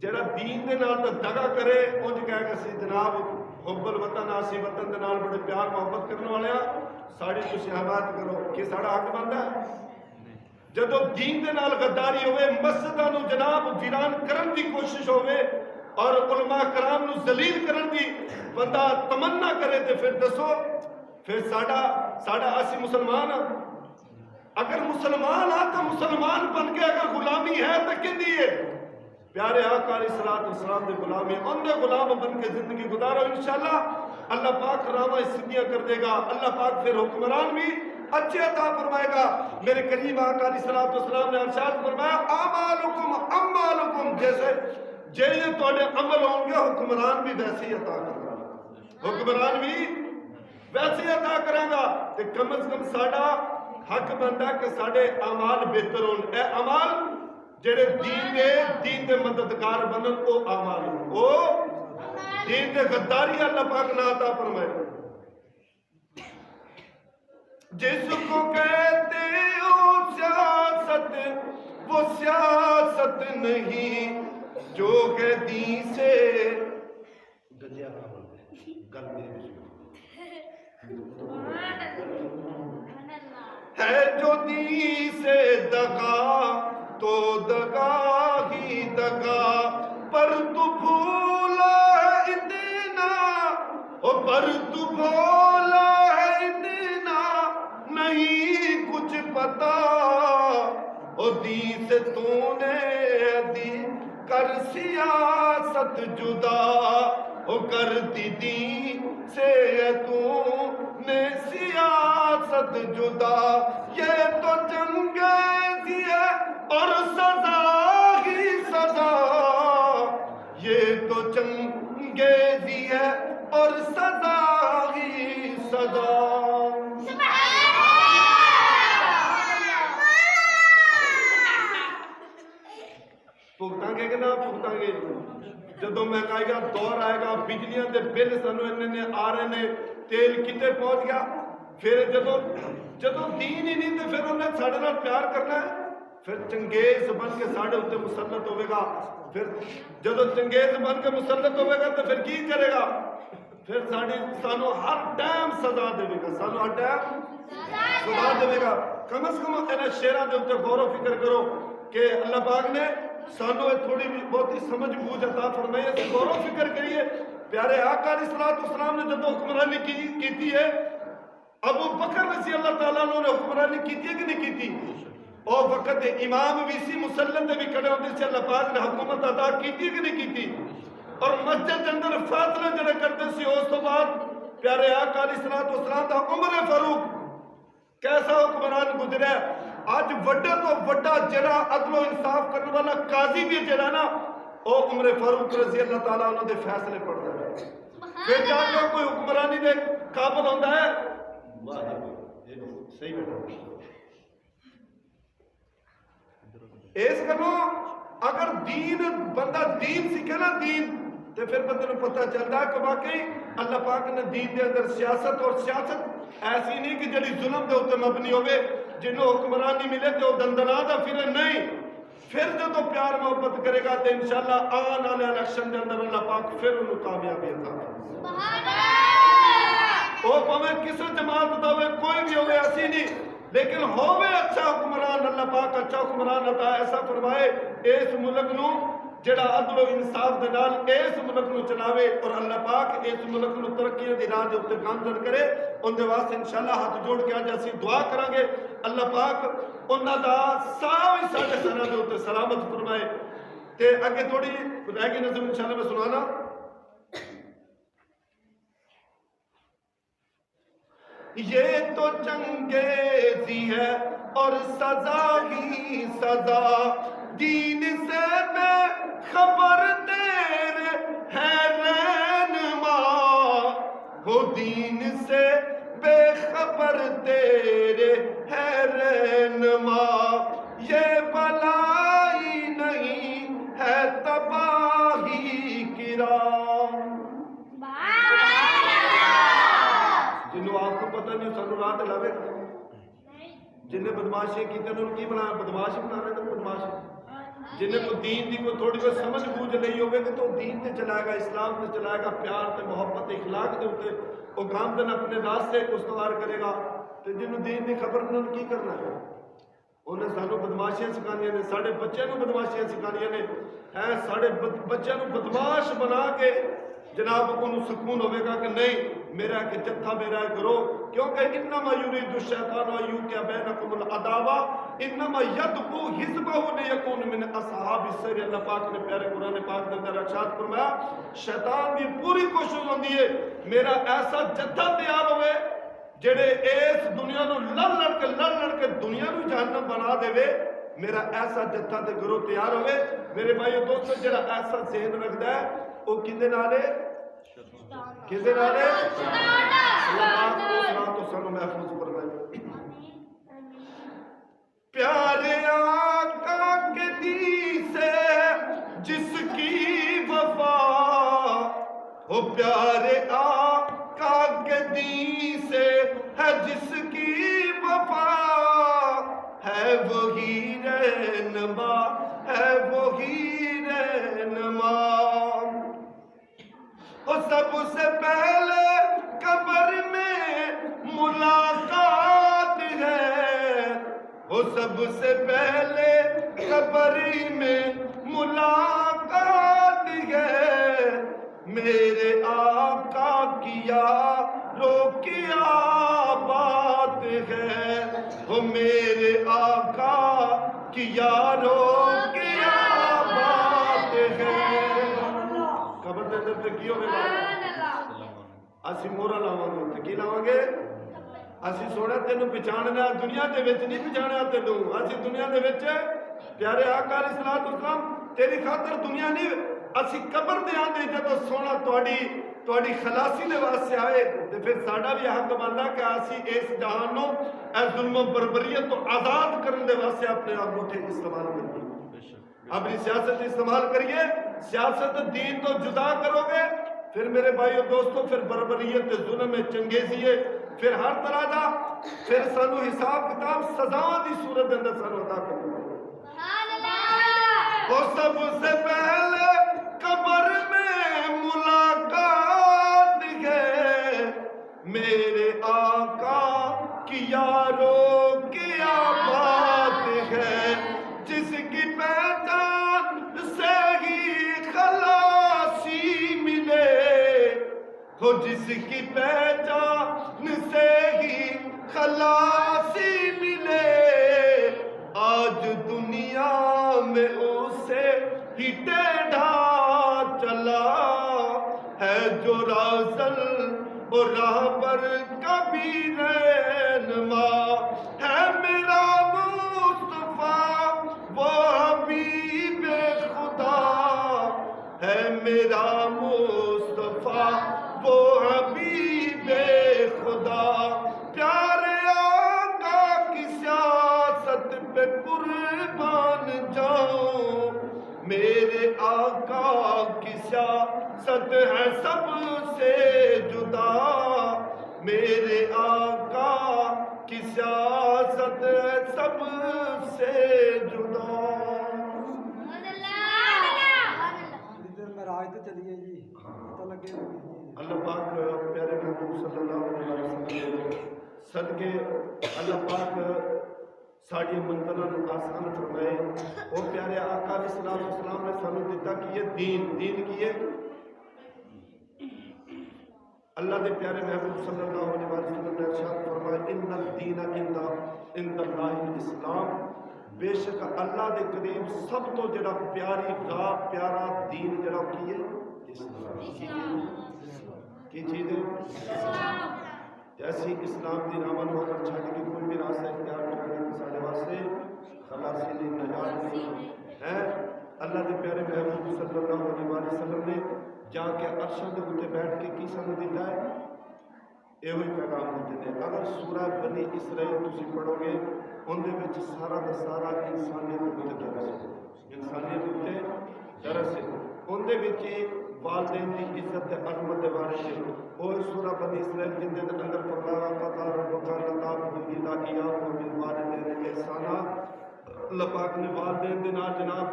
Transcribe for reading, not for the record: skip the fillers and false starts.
جڑا دین دے نال دگا کرے انج کہہ کے سی جناب حب الوطن آسی وطن دے نال بڑے پیار محبت کرنے والے ساڑی تسی حمایت کرو کہ ساڑا حق بندا ہے جدو دین دے نال غداری ہوئے مسجداں نو جناب ویران کرن دی کوشش ہوئے اور علماء کرام نو ذلیل کرن دی بندہ تمنا کرے تے پھر دسو پھر ساڑا اسی مسلمان اگر مسلمان تو مسلمان بن کے اگر غلامی ہے تو کہندی ہے پیارے آقا علیہ السلام دے غلامی ان دے غلام بن کے زندگی گزارو انشاءاللہ اللہ پاک راما سدیاں کر دے گا اللہ پاک پھر حکمران بھی اچھے عطا فرمائے گا میرے کریم آقا علیہ السلام نے ارشاد فرمایا اعمالکم جیسے تواڈے عمل ہوں گے حکمران بھی ویسے ہی عطا کرے گا حکمران بھی ویسے ہی عطا کرے گا تے کم از کم ساڈا حق بندا کہ ساڈے اعمال بہتر ہون اے اعمال جڑے دین دے مددگار بنن او اعمال او دین دے غداری اللہ پاک نہ عطا فرمائے جس کو کہتے ہو سیاست وہ سیاست نہیں جو ہے دین سے گل ہے جو دین سے دغا تو دغا ہی دغا پر تو بھولا ہے اتنا پر تو بھولا ہے اتنا نہیں کچھ پتا دین سے تو نے دین کر سیاست جدا کرتی دین سے تو نے سیاست جدا یہ تو چنگیزی ہے اور سزا ہی سزا یہ تو چنگیزی ہے اور سزا ہی سزا بھگتاں گے کہ نہ بھگتاں گے جدو مہنگائی کا دور آئے گا بجلیاں دے بل سانو اننے آ رہے نے تیل کتے پہنچ گیا پھر جدو دین ہی نہیں تو پھر انہیں ساڑھے نال پیار کرنا ہے پھر چنگیز بن کے ساڑھے ہوتے مسلط ہوئے گا پھر جدو چنگیز بن کے مسلط ہوئے گا تو پھر کی کرے گا پھر سانو ہر ٹائم سزا دے گا سانو ہر ٹائم سزا دے گا کم از کم انہیں شیران دے ہوتے غور و فکر کرو کہ اللہ پاک نے سانو تھوڑی بھی بہت ہی سمجھ بوجھ عطا فرمائی ہے غور و فکر کریے پیارے آقا علیہ السلام نے جب حکمرانی کی ہے ابو بکر رضی اللہ تعالیٰ نے حکمرانی کی ہے کہ نہیں کی تھی اور وقت امام بھی سی مسلم نے بھی کھڑے ہوتے سے اللہ پاک نے حکومت ادا کی تھی کہ نہیں کی تھی اور مسجد کے اندر فاصلے جڑے کرتے سی اس تو بعد پیارے آقا علیہ السلام دا عمر فاروق کیسا حکمران گزرا ہے آج وڈے تو وڈا جڑا عدل و انصاف کرنے والا قاضی بھی جڑا نا او عمر فاروق رضی اللہ تعالیٰ عنہ دے فیصلے پڑھتا ہے پھر جا کے کوئی حکمرانی دے قابل ہوتا ہے صحیح بیٹھا اس کرو اگر بندہ دین سیکھے نا دین تو پھر بندے کو پتہ چلتا ہے کہ واقعی اللہ پاک نے دین دے اندر سیاست اور سیاست ایسی نہیں کہ جڑی ظلم دے ہوتے مبنی ہوئے جنہوں حکمرانی ملے تو دندنا دا پھر نہیں پھر جو تو پیار محبت کرے گا تو انشاءاللہ آن آنے الیکشن دے اندر اللہ پاک پھر انہوں کامیابی عطا او پویں کسی جماعت دا ہوئے کوئی بھی ہوئے ایسی نہیں لیکن ہوئے اچھا حکمران اللہ پاک اچھا حکمران عطا ایسا فرمائے اس ملک نو جڑا عدل و انصاف دے نال اس ملک نو چلاوے اور اللہ پاک اس ملک نو ترقی دی راہ دے اوپر گامزن کرے ان دے واسطے انشاءاللہ ہاتھ جوڑ کے اج اسی دعا کریں گے اللہ پاک انہاں دا سارے ساڈے سراں دے اوپر سلامت فرمائے تے اگے تھوڑی رہ گئی نظم انشاءاللہ میں سنانا یہ تو چنگیزی ہے اور سزا ہی سزا دین سے بے خبر تیرے ہے رہنما ہو دین سے بے خبر تیرے ہے رہنما یہ بلائی نہیں ہے تباہی کی راہ جنہوں آپ کو پتہ نہیں سانو راہ دلاوے جن نے بدماشی کی انہوں نے کی بنایا بدماش بنا رہے ہیں بدماش جنہیں کو دین دی کوئی تھوڑی کوئی سمجھ بوجھ نہیں ہوگی تو دین تے چلائے گا، اسلام تے چلائے گا، پیار تے محبت اخلاق دے ہوتے وہ گامدن اپنے راستے استوار کرے گا۔ تو جنہوں دین دی خبر انہوں نے کی کرنا ہے؟ انہیں سانو بدماشیاں سکھانیاں نے، ساڑھے بچے نو بدماشیاں سکھانیاں نے، ساڑھے بچے نو بدماش بنا کے جناب انہوں سکون ہوئے گا کہ نہیں میرا کہ جتھا میرا کرو، کیونکہ انما یرید الشیطان ان یوقع بینکم العداوہ انما یدعو حزبہ لیکون من اصحاب السعیر۔ اللہ پاک نے پیارے قرآن پاک کے اندر ارشاد فرمایا شیطان دی پوری کوشش ہوندی ہے میرا ایسا جتھا تیار ہوئے جڑے اس دنیا نو لڑ کے دنیا نو جہنم بنا دے وے، میرا ایسا جتھا تے گروہ تیار ہوئے۔ میرے بھائیو دوستو جڑا ایسا ذہن رکھدا ہے وہ کدے نال ہے؟ کدے نال ہے؟ اللہ پاک اس رات تو سانو محفوظ فرمائے۔ پیارے آقا کے دین سے جس کی وفا ہو، پیارے آقا کے دین سے ہے جس کی وفا، ہے وہی رہنما، ہے وہی رہنما۔ اور سب سے پہلے قبر میں ملاقات ہے، وہ سب سے پہلے قبر میں ملاقات ہے، میرے آقا کی یاروں کی بات ہے، وہ میرے آقا کی یاروں کی بات ہے۔ قبر دے اندر تے کی ہوے گا؟ اسی مورا لاواں گے، کی لاواں گے؟ اسی سونا تینوں پہچاننا دنیا دے وچ نہیں پہچانیا تینوں، اسی دنیا دے وچ پیارے آقا علیہ الصلوۃ والسلام تیری خاطر دنیا نہیں، اسی قبر دے آندے جدوں سونا تواڈی خلاصی دے واسطے آئے تے پھر ساڈا بھی حق بندا کہ اسی اس جہان نو اس ظلم و بربریت تو آزاد کرن دے واسطے اپنے آپ اٹھے استعمال کریے، اپنی سیاست استعمال کریے۔ سیاست دین تو جدا کرو گے پھر میرے بھائیو دوستو پھر بربریت ظلم چنگیزی ہے، پھر ہر طرح دا پھر سانو حساب کتاب سزاواں دی صورت اندر سانو عطا کرنا۔ وہ سب سے پہلے قبر میں ملاقات ہے، میرے آقا کی یاروں کی بات ہے، جس کی پہچان سے ہی خلاصی ملے، ہو جس کی پہچان سے ہی خلاصی ملے، آج دنیا میں اسے ہی ٹیڑھا چلا ہے جو رازل اور راہ پر کبھی رہنما، ہے میرا مصطفیٰ وہ حبیب خدا، ہے میرا مصطفیٰ وہ حبیب خدا، پیارے آقا کی سیاست پہ قربان جاؤں، میرے آقا کی سیاست ہے سب سے جدا، میرے آقا کی سیاست ہے سب سے جدا۔ اللہ پاک پیارے محبوب صلی اللہ علیہ وسلم صدقے اللہ پاک ساڑی منزلہ نو آسان فرمائے، اور پیارے آقا علیہ السلام نے سانو دیتا کہ یہ دین کیے اللہ دے پیارے محبوب صلی اللہ علیہ وسلم نے ارشاد فرمایا ان الدین عند اللہ الاسلام، بے شک اللہ دے قریب سب تو جڑا پیاری ذات پیارا دین جڑا کیے اسلام، کی چیز ہے؟ جیسی اسلام دی راہ نو اگر چھڈ کے کوئی بھی راستہ اختیار کرے تو سارے واسطے خلاصی نہیں نجات نہیں ہے۔ اللہ دے پیارے محبوب صلی اللہ علیہ وسلم نے جا کے عرش دے اوپر بیٹھ کے کی سانو دیتا ہے؟ یہ وہی پیغام دیتے ہیں۔ اگر سورہ بنی اسرائیل تسی پڑھو گے ان دے وچ سارا دا سارا انسانیت تے درس ہے، انسانیت تے درس ہے، ان دے وچ والدین کی عزت عظمت کے بارے میں وہ سورہ بنی اسرائیل جن دے اندر فرمایا قطع ربک لتعبد الا ایاہ وبالوالدین احسانا، اللہ پاک نے والدین دے نال جناب